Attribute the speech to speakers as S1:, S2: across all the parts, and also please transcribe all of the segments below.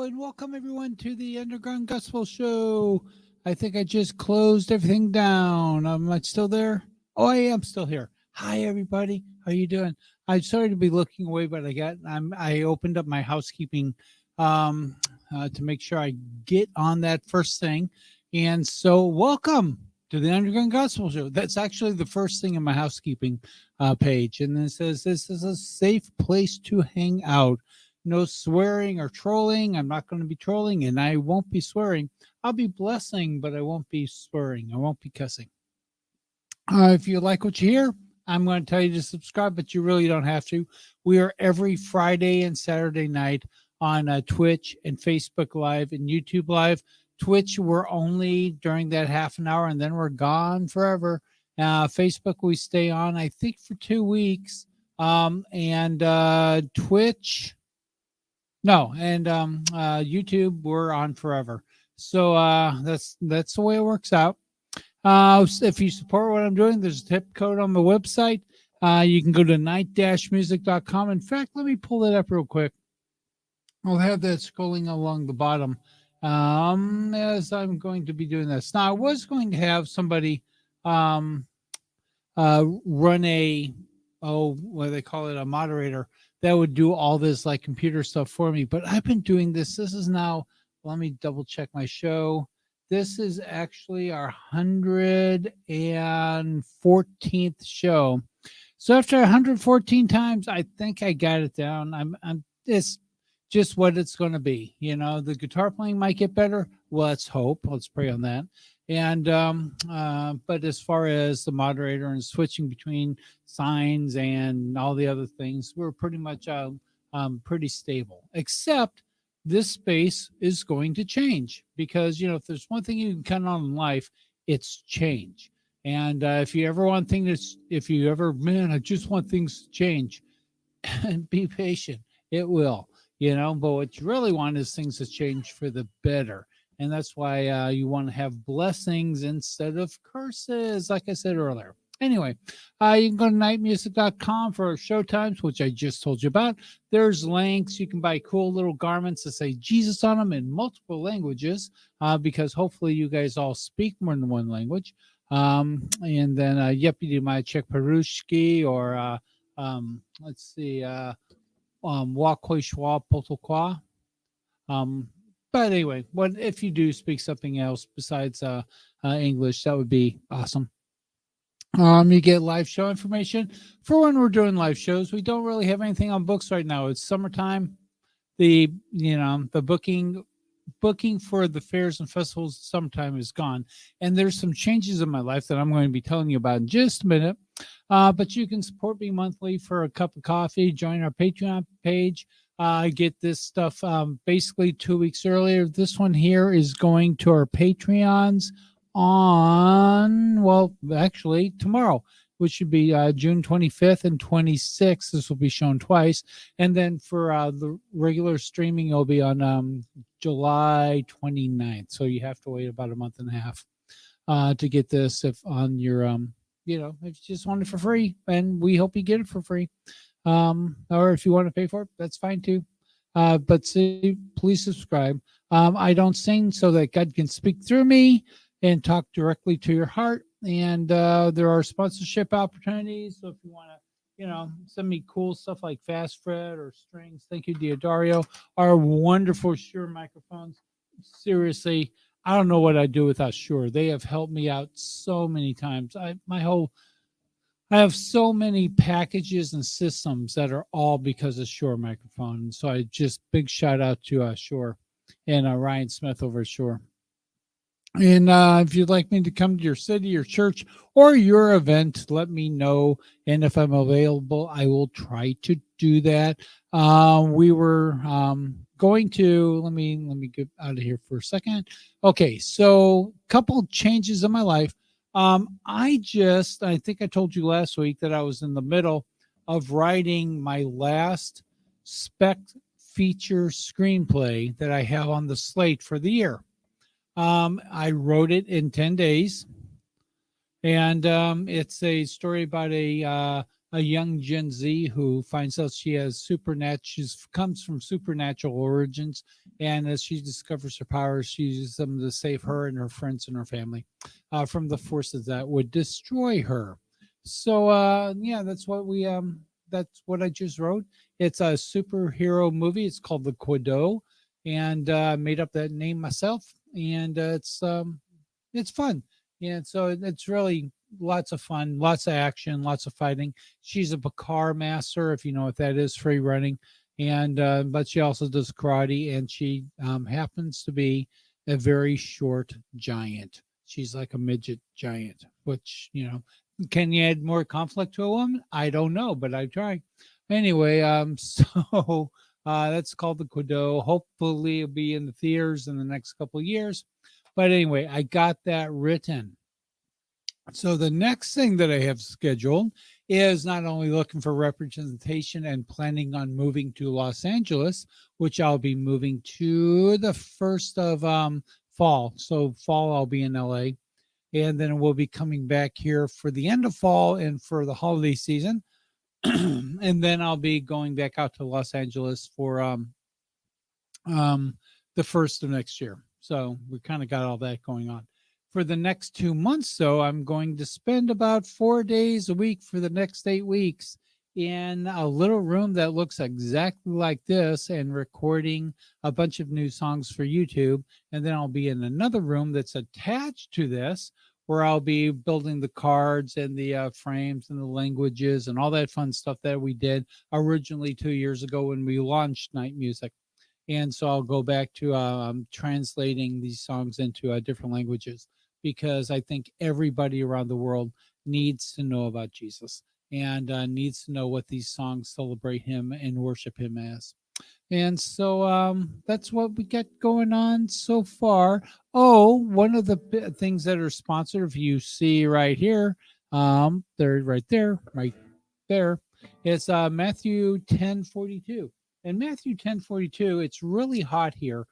S1: and welcome everyone to the Underground Gospel Show. I think I just closed everything down. Am I still there? Oh, I am still here. Hi, everybody. How you doing? I'm sorry to be looking away, but I opened up my housekeeping to make sure I get on that first thing. And so, welcome to the Underground Gospel Show. That's actually the first thing in my housekeeping page, and then it says this is a safe place to hang out. No swearing or trolling. I'm not going to be trolling, and I won't be swearing. I'll be blessing, but I won't be swearing. I won't be cussing. If you like what you hear, I'm going to tell you to subscribe, but you really don't have to. We are every Friday and Saturday night on Twitch and Facebook Live and YouTube Live. Twitch, we're only during that half an hour, and then we're gone forever. Facebook, we stay on, I think, for 2 weeks. And Twitch... No, and YouTube, we're on forever. So that's the way it works out. If you support what I'm doing, there's a tip code on the website. You can go to night-music.com. In fact, let me pull that up real quick. I'll have that scrolling along the bottom as I'm going to be doing this. Now, I was going to have somebody run what do they call it, a moderator that would do all this like computer stuff for me. But I've been doing this. This is now, let me double check my show. This is actually our 114th show. So after 114 times, I think I got it down. It's just what it's going to be. You know, the guitar playing might get better. Well, let's hope. Let's pray on that. And but as far as the moderator and switching between signs and all the other things, we're pretty much pretty stable, except this space is going to change because, you know, if there's one thing you can count on in life, it's change. And if you ever want things, man, I just want things to change, and be patient, it will, you know, but what you really want is things to change for the better. And that's why you want to have blessings instead of curses, like I said earlier. Anyway, you can go to nightmusic.com for our show times, which I just told you about. There's links. You can buy cool little garments that say Jesus on them in multiple languages, because hopefully you guys all speak more than one language. And then, Yepidi Machek Perushki, or let's see, Wakoi Shwa Potokwa. But anyway, if you do speak something else besides English, that would be awesome. You get live show information for when we're doing live shows. We don't really have anything on books right now. It's summertime. The booking for the fairs and festivals summertime is gone, and there's some changes in my life that I'm going to be telling you about in just a minute. But you can support me monthly for a cup of coffee. Join our Patreon page. Get this stuff basically 2 weeks earlier. This one here is going to our Patreons on, well, actually tomorrow, which should be June 25th and 26th. This will be shown twice. And then for the regular streaming, it'll be on July 29th. So you have to wait about a month and a half to get this if on your, if you just want it for free. And we hope you get it for free. Or if you want to pay for it, that's fine too. But please subscribe. I don't sing so that God can speak through me and talk directly to your heart. And there are sponsorship opportunities. So if you want to, send me cool stuff like fast fret or strings. Thank you, Diodario. Our wonderful Shure microphones. Seriously, I don't know what I'd do without Shure. They have helped me out so many times. I have so many packages and systems that are all because of Shure microphone. So I just big shout out to Shure and Ryan Smith over at Shure. And if you'd like me to come to your city, your church, or your event, let me know. And if I'm available, I will try to do that. We were going to, let me get out of here for a second. Okay, so a couple of changes in my life. I think I told you last week that I was in the middle of writing my last spec feature screenplay that I have on the slate for the year. I wrote it in 10 days, and it's a story about a a young Gen Z who finds out she has supernatural. She comes from supernatural origins, and as she discovers her powers, she uses them to save her and her friends and her family from the forces that would destroy her. So yeah, that's what I just wrote. It's a superhero movie. It's called The Quado, and made up that name myself. And it's fun. And so it's really lots of fun, lots of action, lots of fighting. She's a Bakar master, if you know what that is, free running, and but she also does karate, and she happens to be a very short giant. She's like a midget giant, which can you add more conflict to a woman? I don't know, but I try. Anyway, so that's called the Kudo. Hopefully, it'll be in the theaters in the next couple of years. But anyway, I got that written. So the next thing that I have scheduled is not only looking for representation and planning on moving to Los Angeles, which I'll be moving to the first of fall. So fall I'll be in LA, and then we'll be coming back here for the end of fall and for the holiday season. And then I'll be going back out to Los Angeles for um, the first of next year. So we kind of got all that going on. For the next 2 months, though, I'm going to spend about 4 days a week for the next 8 weeks in a little room that looks exactly like this and recording a bunch of new songs for YouTube. And then I'll be in another room that's attached to this where I'll be building the cards and the frames and the languages and all that fun stuff that we did originally 2 years ago when we launched Night Music. And so I'll go back to translating these songs into different languages because I think everybody around the world needs to know about Jesus and needs to know what these songs celebrate him and worship him as. And so that's what we got going on so far. Oh, one of the things that are sponsored, if you see right here, they're right there. It's Matthew 10:42. And Matthew 10:42, it's really hot here.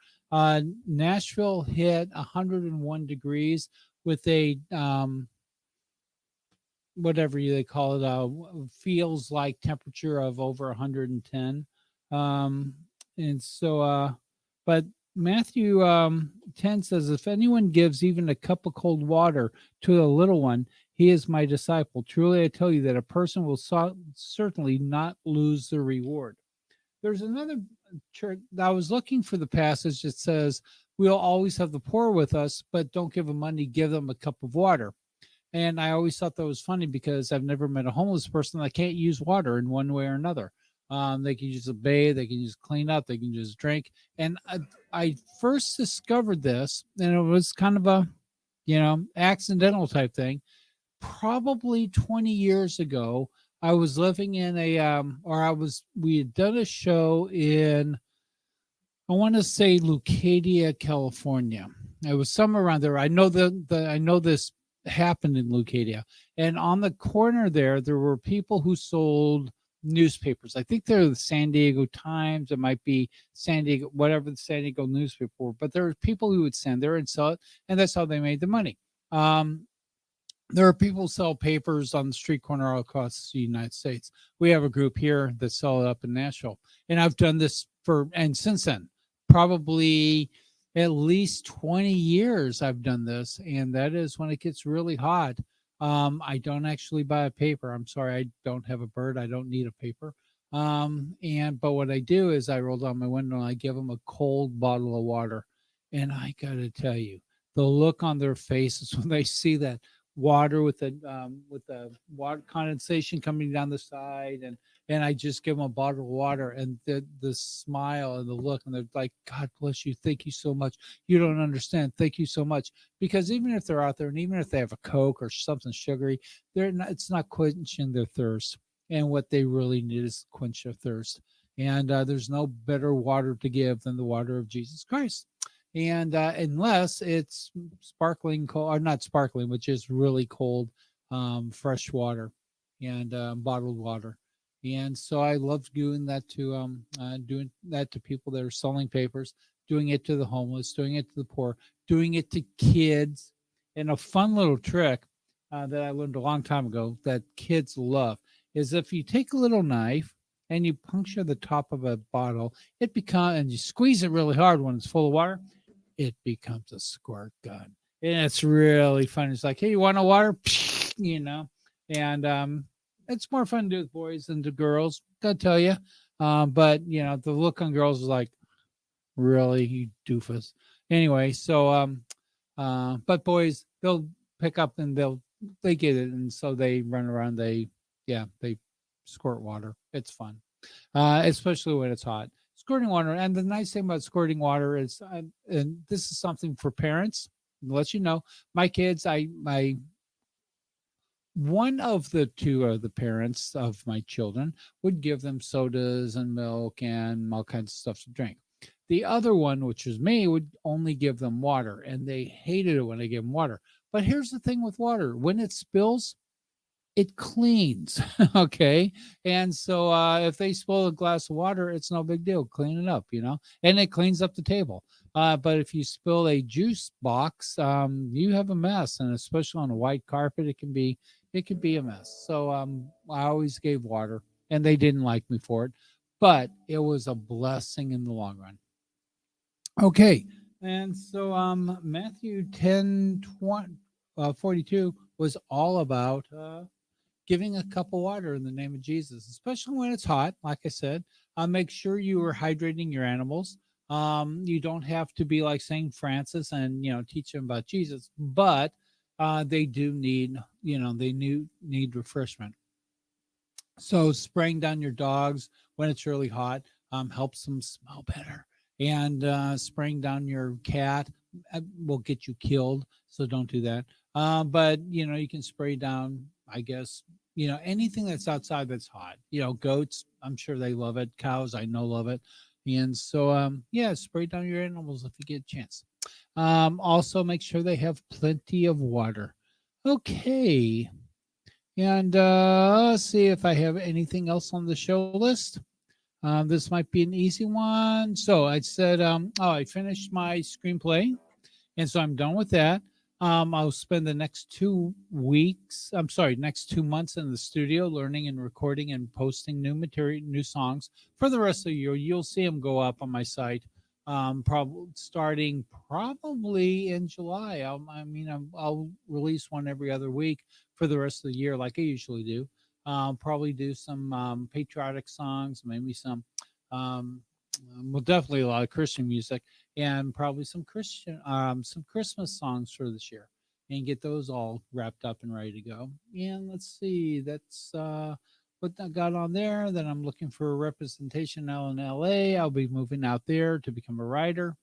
S1: Nashville hit 101 degrees with a whatever they call it, feels like temperature of over 110. Um, and so, but Matthew 10 says, if anyone gives even a cup of cold water to a little one, he is my disciple. Truly, I tell you that a person will certainly not lose the reward. There's another church. I was looking for the passage that says, we'll always have the poor with us, but don't give them money, give them a cup of water. And I always thought that was funny because I've never met a homeless person that can't use water in one way or another. They can use a bathe, they can use clean up, they can just drink. And I first discovered this, and it was kind of a, accidental type thing. Probably 20 years ago, I was living in we had done a show in, I want to say Lucadia, California. It was somewhere around there. I know I know this happened in Lucadia. And on the corner there were people who sold newspapers. I think they're the San Diego Times. It might be San Diego, whatever the San Diego newspaper were. But there were people who would stand there and sell it, and that's how they made the money. There are people who sell papers on the street corner all across the United States. We have a group here that sell it up in Nashville. And I've done this and since then, probably at least 20 years I've done this. And that is when it gets really hot. I don't actually buy a paper. I'm sorry, I don't have a bird. I don't need a paper. But what I do is I roll down my window and I give them a cold bottle of water. And I got to tell you, the look on their faces when they see that water with the water condensation coming down the side, and I just give them a bottle of water, and the smile and the look, and they're like, God bless you, thank you so much, you don't understand, thank you so much. Because even if they're out there and even if they have a Coke or something sugary, it's not quenching their thirst, and what they really need is quench their thirst. And there's no better water to give than the water of Jesus Christ. And unless it's sparkling cold, or not sparkling, but just really cold, fresh water and bottled water. And so I love doing that to people that are selling papers, doing it to the homeless, doing it to the poor, doing it to kids. And a fun little trick that I learned a long time ago that kids love is if you take a little knife and you puncture the top of a bottle, it becomes, and you squeeze it really hard when it's full of water, it becomes a squirt gun. And it's really fun. It's like, hey, you want a water? You know, and it's more fun to do with boys than to girls, gotta tell you. But the look on girls is like, really, you doofus. Anyway, so but boys, they'll pick up and they get it, and so they run around. They squirt water. It's fun, especially when it's hot. Squirting water, and the nice thing about squirting water is, and this is something for parents. To let you know, my kids, my one of the two of the parents of my children would give them sodas and milk and all kinds of stuff to drink. The other one, which was me, would only give them water, and they hated it when I gave them water. But here's the thing with water: when it spills, it cleans. Okay. And so if they spill a glass of water, it's no big deal. Clean it up, and it cleans up the table. But if you spill a juice box, you have a mess. And especially on a white carpet, it could be a mess. So I always gave water, and they didn't like me for it, but it was a blessing in the long run. Okay. And so Matthew 10, 20, 42 was all about giving a cup of water in the name of Jesus, especially when it's hot. Like I said, make sure you are hydrating your animals. You don't have to be like Saint Francis and teach them about Jesus, but they do need they need refreshment. So spraying down your dogs when it's really hot helps them smell better. And spraying down your cat will get you killed. So don't do that. But you can spray down, I guess, anything that's outside that's hot. Goats, I'm sure they love it. Cows, I know love it. And so, yeah, spray down your animals if you get a chance. Also, make sure they have plenty of water. Okay. And let's see if I have anything else on the show list. This might be an easy one. So I said, I finished my screenplay, and so I'm done with that. I'll spend the next 2 weeks, I'm sorry, next 2 months in the studio learning and recording and posting new material, new songs for the rest of the year. You'll see them go up on my site, probably starting probably in July. I'll release one every other week for the rest of the year, like I usually do. Probably do some patriotic songs, maybe um, well, definitely a lot of Christian music, and probably some Christmas songs for this year, and get those all wrapped up and ready to go. And let's see, that's what I got on there. Then I'm looking for a representation now in LA. I'll be moving out there to become a writer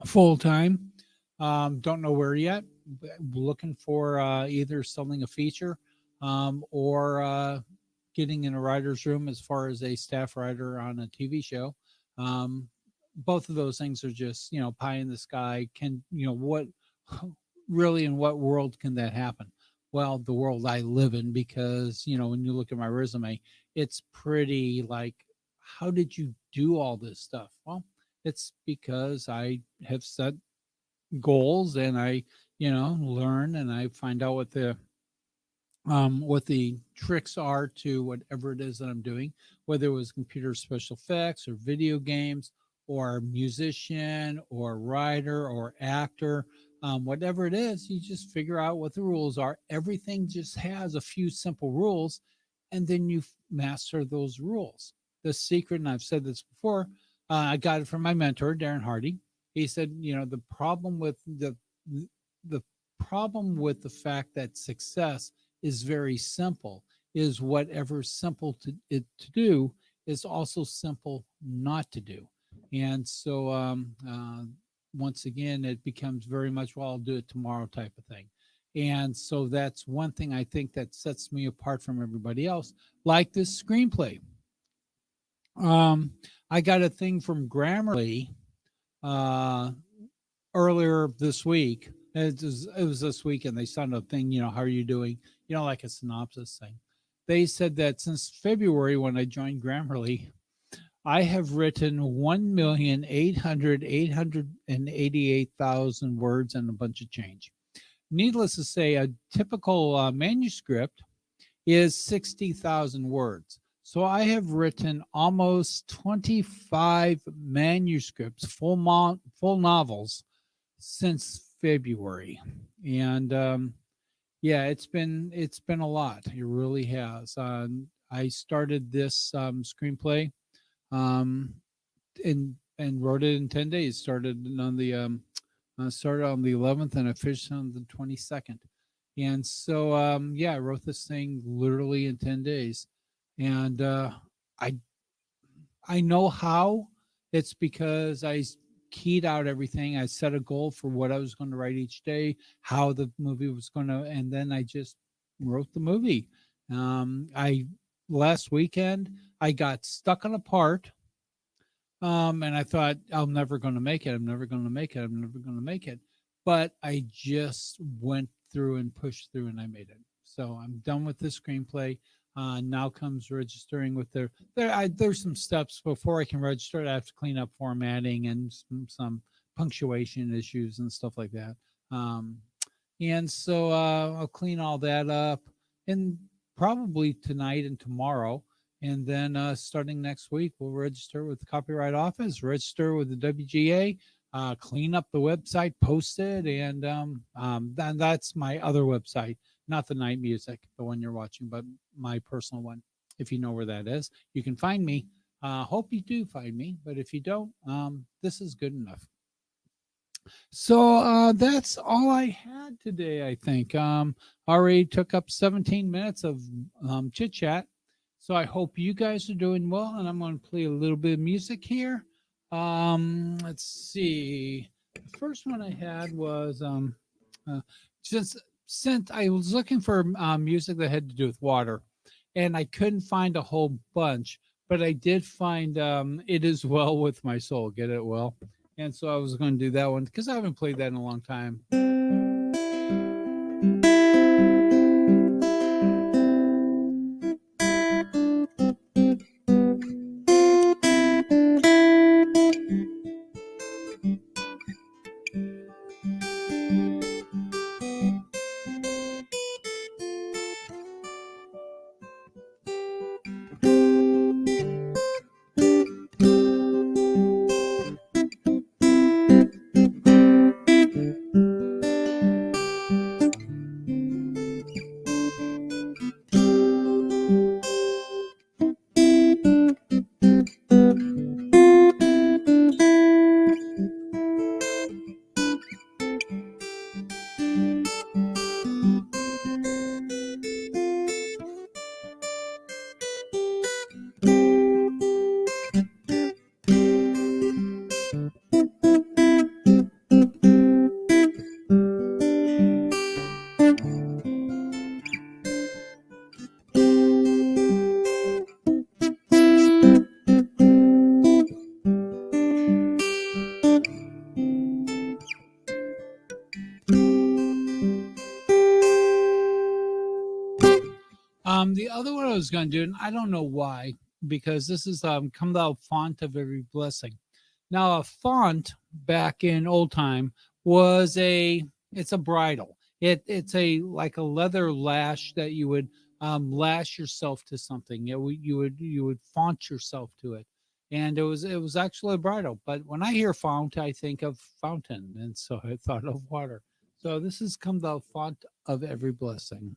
S1: full time. Don't know where yet. But looking for either selling a feature or getting in a writer's room as far as a staff writer on a TV show. Um, both of those things are just, pie in the sky. What really, in what world can that happen? Well, the world I live in, because, when you look at my resume, it's pretty like, how did you do all this stuff? Well, it's because I have set goals, and I, learn, and I find out what the tricks are to whatever it is that I'm doing, whether it was computer special effects or video games or musician or writer or actor, whatever it is, you just figure out what the rules are. Everything just has a few simple rules, and then you master those rules. The secret, and I've said this before, I got it from my mentor, Darren Hardy. He said, the problem with the fact that success is very simple is whatever simple to do is also simple not to do. And so once again, it becomes very much, well, I'll do it tomorrow type of thing. And so that's one thing I think that sets me apart from everybody else, like this screenplay. um I got a thing from Grammarly uh earlier this week. It was this week, and they sent a thing, how are you doing? Like a synopsis thing. They said that since February, when I joined Grammarly, I have written 1,888,000 words and a bunch of change. Needless to say, a typical manuscript is 60,000 words. So I have written almost 25 manuscripts, full novels since February. And yeah, it's been a lot. It really has. I started this screenplay um, and wrote it in 10 days. Started on the 11th and I finished on the 22nd. And so yeah, I wrote this thing literally in 10 days, and I I know how. It's because keyed out everything. I set a goal for what I was going to write each day, how the movie was going to, and then I just wrote the movie. I Last weekend I got stuck on a part, and I thought I'm never going to make it. I'm never going to make it. I'm never going to make it. But I just went through and pushed through, and I made it. So I'm done with the screenplay. Now comes registering with there's some steps before I can register it. I have to clean up formatting and some punctuation issues and stuff like that. Um, and so I'll clean all that up, and probably tonight and tomorrow. And then starting next week, we'll register with the Copyright Office, register with the WGA, clean up the website, post it, and that's my other website, not the Night Music, the one you're watching, but my personal one. If you know where that is, you can find me. Hope you do find me, but if you don't, this is good enough. So that's all I had today, I think. Already took up 17 minutes of chit chat. So I hope you guys are doing well, and I'm going to play a little bit of music here. Let's see. The first one I had was uh, just since I was looking for music that had to do with water, and I couldn't find a whole bunch, but I did find "It Is Well with My Soul." Get it well, and so I was going to do that one because I haven't played that in a long time. The other one I was going to do, and I don't know why, because this is come thou font of every blessing. Now, a font back in old time was it's a bridle. It's a like a leather lash that you would lash yourself to something. You would font yourself to it, and it was actually a bridle. But when I hear fount, I think of fountain, and so I thought of water. So this is come thou font of every blessing.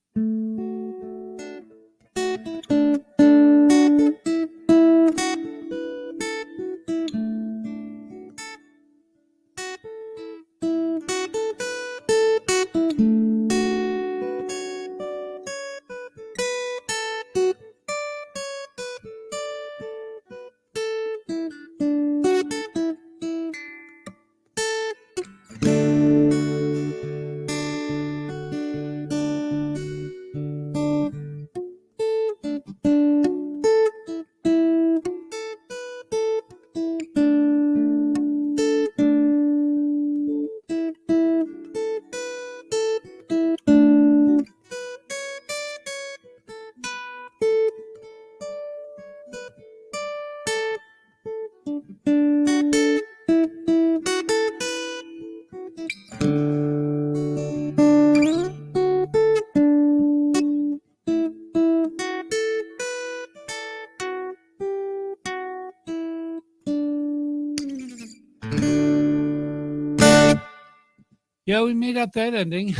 S1: Yeah, we made up that ending.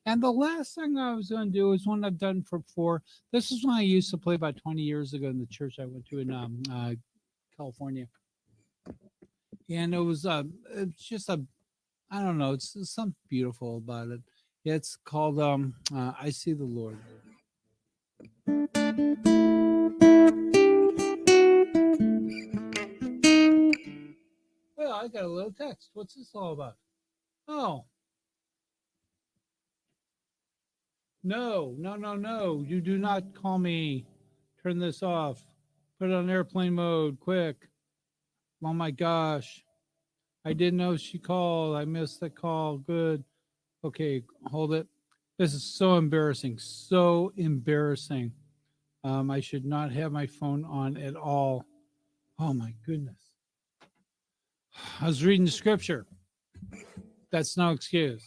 S1: And the last thing I was going to do is one I've done for before. This is one I used to play about 20 years ago in the church I went to in California. And it's just a, I don't know, it's something beautiful about it. It's called I See the Lord. Well, I got a little text. What's this all about? Oh, no, no, no, no. You do not call me. Turn this off. Put it on airplane mode, quick. Oh my gosh. I didn't know she called. I missed the call. Good. Okay, hold it. This is so embarrassing. So embarrassing. I should not have my phone on at all. Oh my goodness. I was reading the scripture. That's no excuse.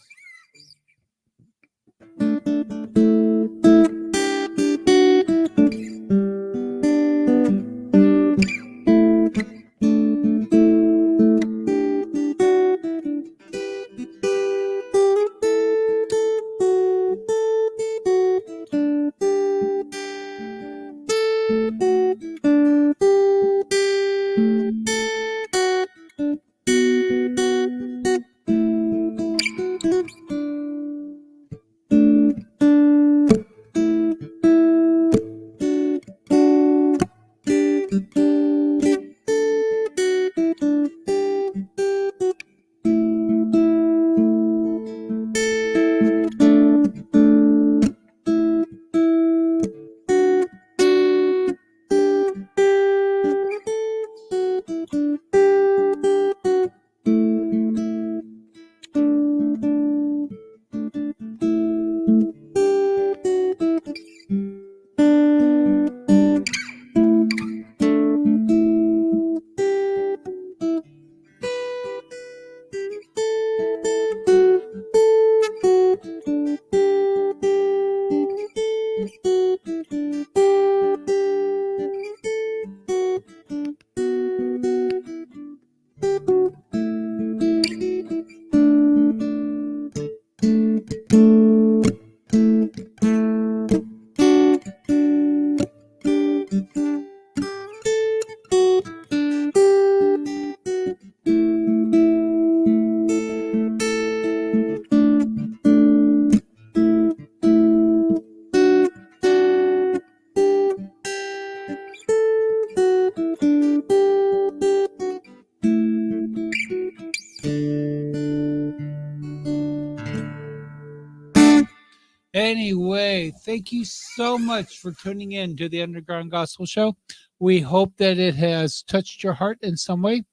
S1: Anyway, thank you so much for tuning in to the Underground Gospel Show. We hope that it has touched your heart in some way.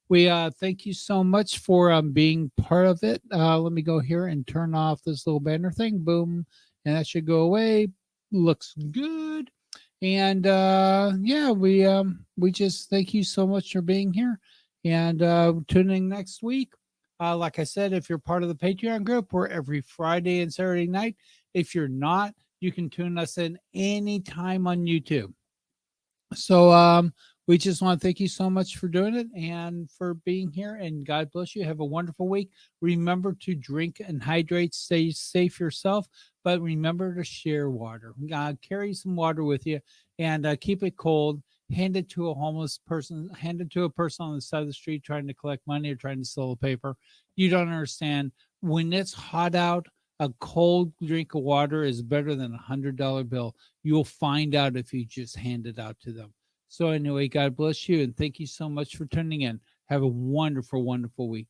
S1: We thank you so much for being part of it. Let me go here and turn off this little banner thing. Boom. And that should go away. Looks good. And yeah, we just thank you so much for being here and tuning next week. Like I said, if you're part of the Patreon group, we're every Friday and Saturday night. If you're not, you can tune us in anytime on YouTube. So we just want to thank you so much for doing it and for being here. And God bless you. Have a wonderful week. Remember to drink and hydrate. Stay safe yourself, but remember to share water. Carry some water with you and keep it cold. Hand it to a homeless person. Hand it to a person on the side of the street trying to collect money or trying to sell a paper. You don't understand. When it's hot out, a cold drink of water is better than $100 bill. You'll find out if you just hand it out to them. So anyway, God bless you and thank you so much for tuning in. Have a wonderful, wonderful week.